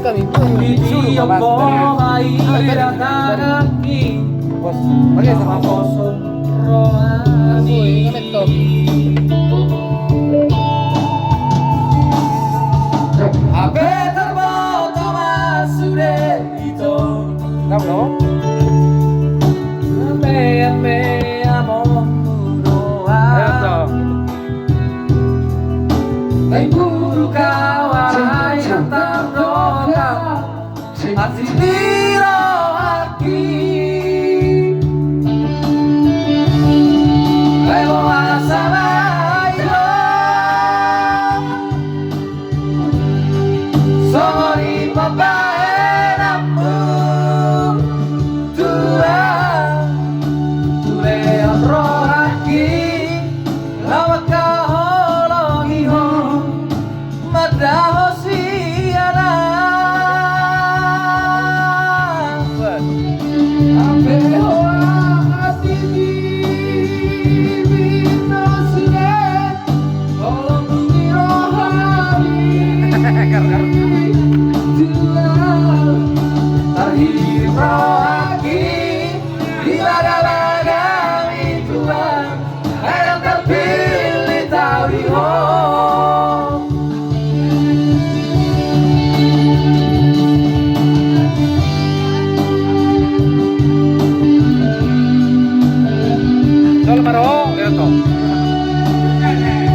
kami disuruh bapak bos pakai sama bos laptop HP terfoto Mas Sudetito. kamu Me amo muroa. Ay guru kawai antar roka. Así tiro aquí. Luego vas a bailar. Sorry papá enamu tua. Sol maro itu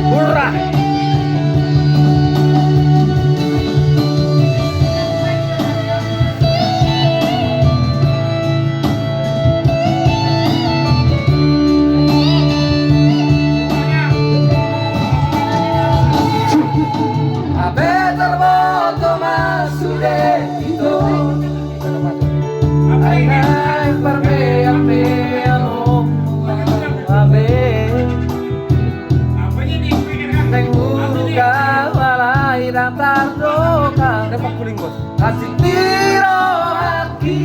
murah dapat kuning bos Así tiro aquí.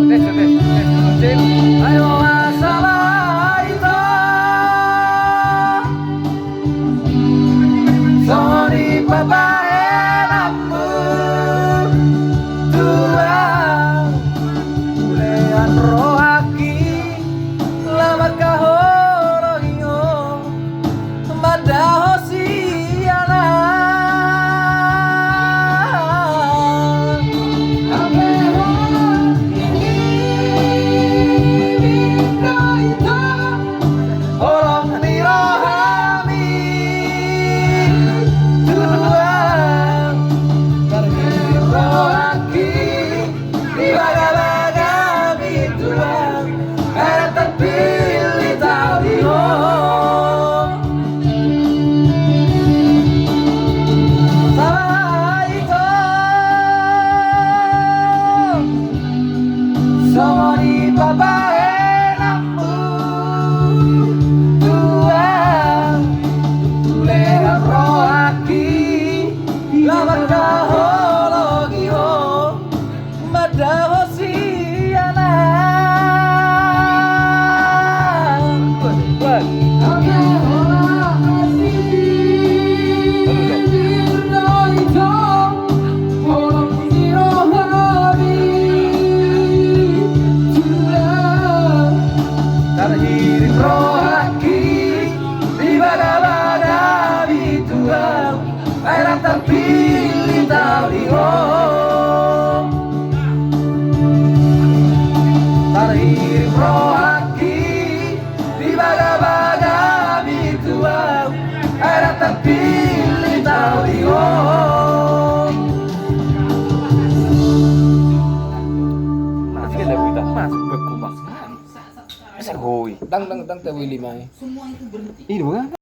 tes Ayo masalah itu. Sorry papa enamu tua. Lean rohaki lama kahorogio madaho siana. Sorry papa enamu tua. Tulera rohaki lama kahologio madaho siana. Rohaki di baga-baga bituang air terpilih tahu di hong tarik rohaki di baga-baga bituang air terpilih tahu di hong masih ada kita masuk beku mas bisa goi tang tang tang tahu lima ini bukan